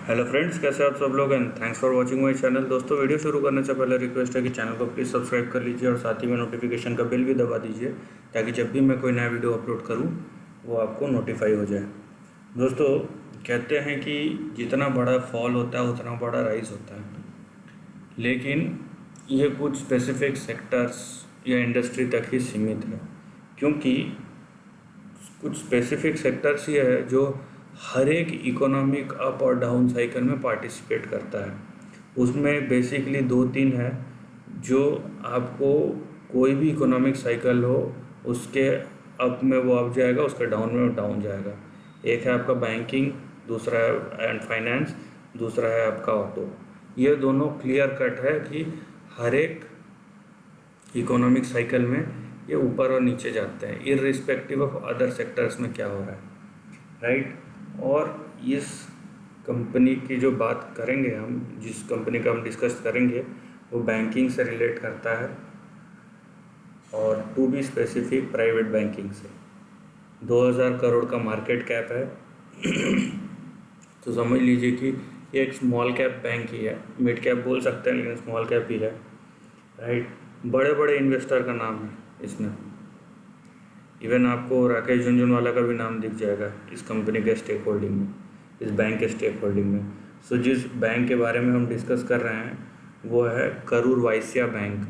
Hello friends, कैसे आप सब लोग and thanks for watching my channel. दोस्तों, वीडियो शुरू करने से पहले रिक्वेस्ट है कि चैनल को प्लीज़ सब्सक्राइब कर लीजिए और साथ ही में नोटिफिकेशन का बेल भी दबा दीजिए ताकि जब भी मैं कोई नया वीडियो अपलोड करूं वो आपको नोटिफाई हो जाए। दोस्तों, कहते हैं कि जितना बड़ा फॉल होता है उतना बड़ा राइज होता है, लेकिन ये कुछ स्पेसिफिक सेक्टर्स या इंडस्ट्री तक ही सीमित है, क्योंकि कुछ स्पेसिफिक सेक्टर्स ये है जो हर एक इकोनॉमिक अप और डाउन साइकिल में पार्टिसिपेट करता है। उसमें बेसिकली दो तीन है जो आपको कोई भी इकोनॉमिक साइकिल हो उसके अप में वो अप जाएगा, उसके डाउन में वो डाउन जाएगा। एक है आपका बैंकिंग, दूसरा है एंड फाइनेंस, दूसरा है आपका ऑटो। ये दोनों क्लियर कट है कि हर एक इकोनॉमिक साइकिल में ये ऊपर और नीचे जाते हैं, इररिस्पेक्टिव ऑफ अदर सेक्टर्स में क्या हो रहा है, राइट। और इस कंपनी की जो बात करेंगे हम, जिस कंपनी का हम डिस्कस करेंगे, वो बैंकिंग से रिलेट करता है और to be specific private banking से। 2000 करोड़ का मार्केट कैप है। तो समझ लीजिए कि ये एक स्मॉल कैप बैंक ही है, मिड कैप बोल सकते हैं लेकिन स्मॉल कैप ही है, राइट। बड़े बड़े इन्वेस्टर का नाम है इसमें, इवन आपको राकेश झुनझुनवाला का भी नाम दिख जाएगा इस कंपनी के स्टेक होल्डिंग में, इस बैंक के स्टेक होल्डिंग में। सो जिस बैंक के बारे में हम डिस्कस कर रहे हैं वो है करूर वैश्य बैंक,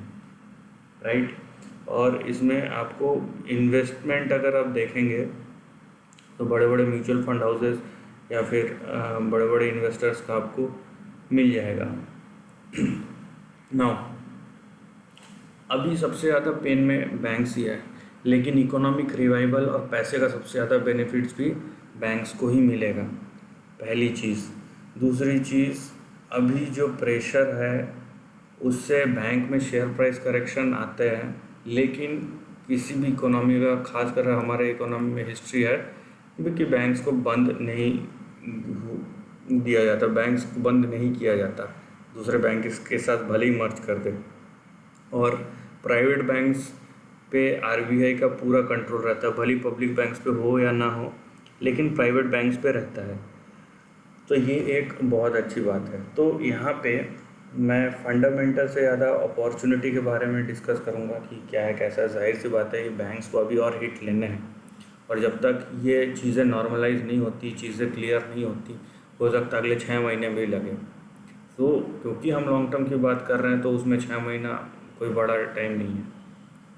राइट। और इसमें आपको इन्वेस्टमेंट अगर आप देखेंगे तो बड़े बड़े म्यूचुअल फंड हाउसेस या फिर बड़े बड़े इन्वेस्टर्स का आपको मिल जाएगा। नाउ, अभी सबसे ज़्यादा पेन में बैंक्स ही है, लेकिन इकोनॉमिक रिवाइवल और पैसे का सबसे ज़्यादा बेनिफिट्स भी बैंक्स को ही मिलेगा, पहली चीज़। दूसरी चीज़, अभी जो प्रेशर है उससे बैंक में शेयर प्राइस करेक्शन आते हैं, लेकिन किसी भी इकोनॉमी का, खासकर हमारे इकोनॉमी में हिस्ट्री है कि बैंक्स को बंद नहीं दिया जाता, बैंक्स को बंद नहीं किया जाता, दूसरे बैंक के साथ भले ही मर्ज कर दे। और प्राइवेट बैंक्स पे आरबीआई का पूरा कंट्रोल रहता है, भले पब्लिक बैंक्स पे हो या ना हो, लेकिन प्राइवेट बैंक्स पे रहता है। तो ये एक बहुत अच्छी बात है। तो यहाँ पे मैं फंडामेंटल से ज़्यादा अपॉर्चुनिटी के बारे में डिस्कस करूँगा कि क्या है कैसा है। जाहिर सी बात है कि बैंक्स को अभी और हिट लेने हैं, और जब तक ये चीज़ें नॉर्मलाइज नहीं होती, चीज़ें क्लियर नहीं होती, हो सकता है अगले 6 महीने भी लगे। तो क्योंकि हम लॉन्ग टर्म की बात कर रहे हैं तो उसमें 6 महीना कोई बड़ा टाइम नहीं है,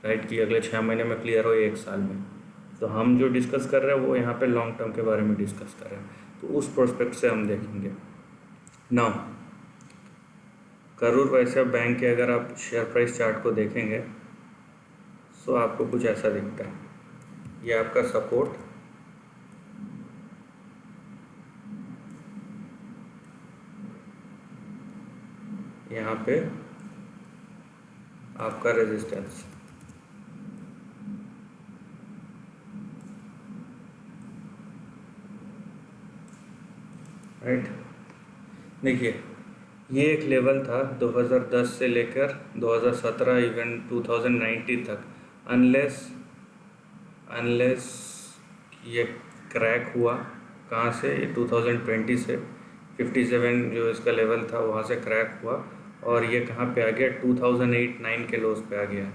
राइट, कि अगले 6 महीने में क्लियर हो 1 साल में। तो हम जो डिस्कस कर रहे हैं वो यहाँ पे लॉन्ग टर्म के बारे में डिस्कस कर रहे हैं, तो उस प्रोस्पेक्ट से हम देखेंगे। नाउ, करूर वैश्य बैंक के अगर आप शेयर प्राइस चार्ट को देखेंगे तो आपको कुछ ऐसा दिखता है। ये आपका सपोर्ट, यहाँ पे आपका रेजिस्टेंस, राइट। देखिए, ये एक लेवल था 2010 से लेकर 2017 इवन 2019 तक, अनलेस ये क्रैक हुआ। कहाँ से? 2020 से 57 जो इसका लेवल था वहाँ से क्रैक हुआ, और ये कहाँ पे आ गया? 2008-9 के लोज पे आ गया,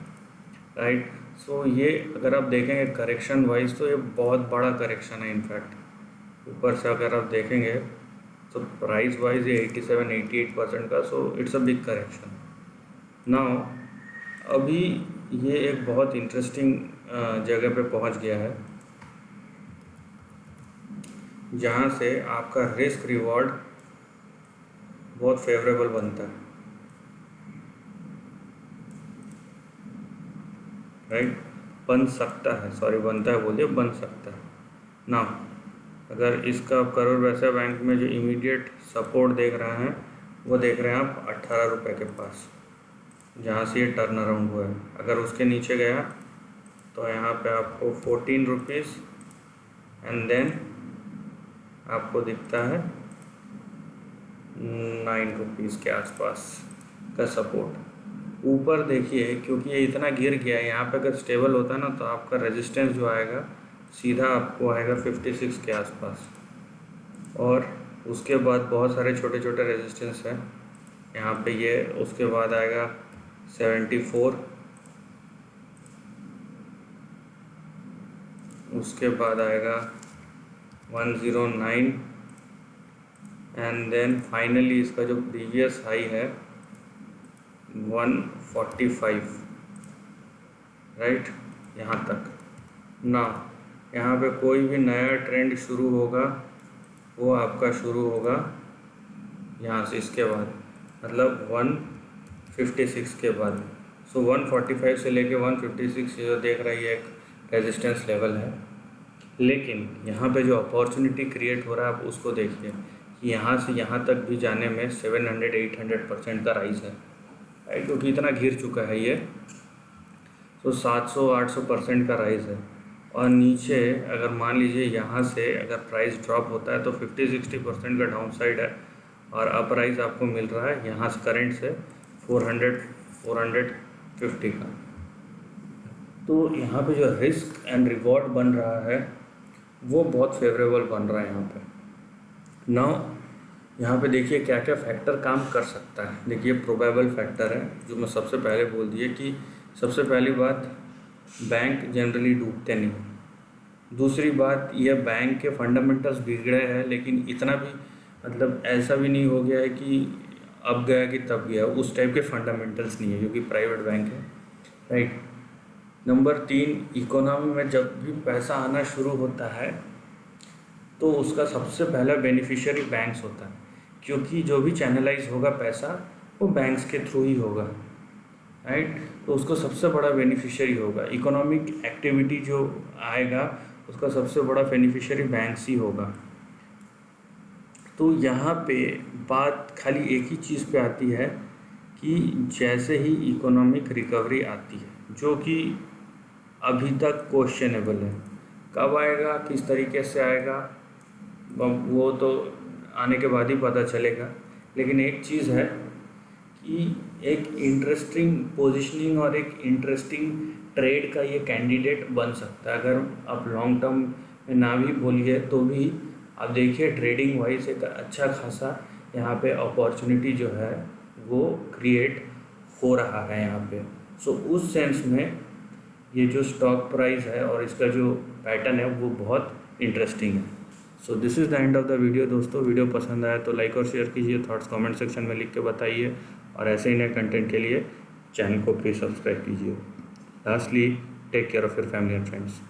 राइट। सो ये अगर आप देखेंगे करेक्शन वाइज तो ये बहुत बड़ा करेक्शन है। इनफैक्ट ऊपर से अगर आप देखेंगे तो प्राइस वाइज ये 87-88% का, so it's a big correction. Now, अभी ये एक बहुत इंटरेस्टिंग जगह पे पहुंच गया है जहाँ से आपका रिस्क रिवॉर्ड बहुत फेवरेबल बनता है, राइट। बन सकता है, सॉरी, बनता है बोलिए, बन सकता है ना। अगर इसका आप करूर वैश्य बैंक में जो इमीडिएट सपोर्ट देख रहे हैं वो देख रहे हैं आप 18 रुपये के पास, जहाँ से ये टर्न अराउंड हुआ है। अगर उसके नीचे गया तो यहाँ पे आपको 14 रुपीज़ एंड देन आपको दिखता है 9 रुपीज़ के आसपास का सपोर्ट। ऊपर देखिए, क्योंकि ये इतना गिर गया है, यहाँ पे अगर स्टेबल होता है ना तो आपका रेजिस्टेंस जो आएगा सीधा आपको आएगा 56 के आसपास, और उसके बाद बहुत सारे छोटे छोटे रेजिस्टेंस हैं यहाँ पे ये। उसके बाद आएगा 74, उसके बाद आएगा 109 एंड देन फाइनली इसका जो प्रीवियस हाई है 145, राइट, यहाँ तक ना। यहाँ पे कोई भी नया ट्रेंड शुरू होगा वो आपका शुरू होगा यहाँ से, इसके बाद मतलब 156 के बाद। सो 145 से लेके 156 जो देख रहा है ये एक रेजिस्टेंस लेवल है। लेकिन यहाँ पे जो अपॉर्चुनिटी क्रिएट हो रहा है आप उसको देखिए कि यहाँ से यहाँ तक भी जाने में 700-800% का राइज है, राइट, क्योंकि इतना घिर चुका है ये। तो 700-800% का राइज है। और नीचे अगर मान लीजिए यहाँ से अगर प्राइस ड्रॉप होता है तो 50-60% का डाउन साइड है, और अप राइज आपको मिल रहा है यहाँ से करंट से 400-450 का। तो यहाँ पे जो रिस्क एंड रिवॉर्ड बन रहा है वो बहुत फेवरेबल बन रहा है यहाँ पे। नाउ यहाँ पे देखिए क्या क्या फैक्टर काम कर सकता है। देखिए प्रोबेबल फैक्टर है जो मैं सबसे पहले बोल दिए कि सबसे पहली बात, बैंक जनरली डूबते नहीं। दूसरी बात, ये बैंक के फंडामेंटल्स बिगड़े हैं, लेकिन इतना भी मतलब ऐसा भी नहीं हो गया है कि अब गया कि तब गया, उस टाइप के फंडामेंटल्स नहीं है क्योंकि प्राइवेट बैंक है, राइट। नंबर 3, इकोनॉमी में जब भी पैसा आना शुरू होता है तो उसका सबसे पहला बेनिफिशियरी बैंक्स होता है, क्योंकि जो भी चैनलाइज होगा पैसा वो बैंक्स के थ्रू ही होगा, राइट। तो उसको सबसे बड़ा बेनिफिशियरी होगा। इकोनॉमिक एक्टिविटी जो आएगा उसका सबसे बड़ा बेनिफिशियरी बैंक्स ही होगा। तो यहाँ पे बात खाली एक ही चीज़ पे आती है कि जैसे ही इकोनॉमिक रिकवरी आती है, जो कि अभी तक क्वेश्चनेबल है, कब आएगा किस तरीके से आएगा वो तो आने के बाद ही पता चलेगा। लेकिन एक चीज़ है कि एक इंटरेस्टिंग पोजीशनिंग और एक इंटरेस्टिंग ट्रेड का ये कैंडिडेट बन सकता है। अगर आप लॉन्ग टर्म में ना भी बोलिए तो भी आप देखिए ट्रेडिंग वाइज एक अच्छा खासा यहाँ पे अपॉर्चुनिटी जो है वो क्रिएट हो रहा है यहाँ पे। सो उस सेंस में ये जो स्टॉक प्राइस है और इसका जो पैटर्न है वो बहुत इंटरेस्टिंग है। So this is the end of the video. दोस्तों वीडियो पसंद आया तो लाइक और शेयर कीजिए, थॉट्स कमेंट सेक्शन में लिख के बताइए, और ऐसे ही नए कंटेंट के लिए चैनल को प्लीज़ सब्सक्राइब कीजिए। Lastly, take care of your family and friends.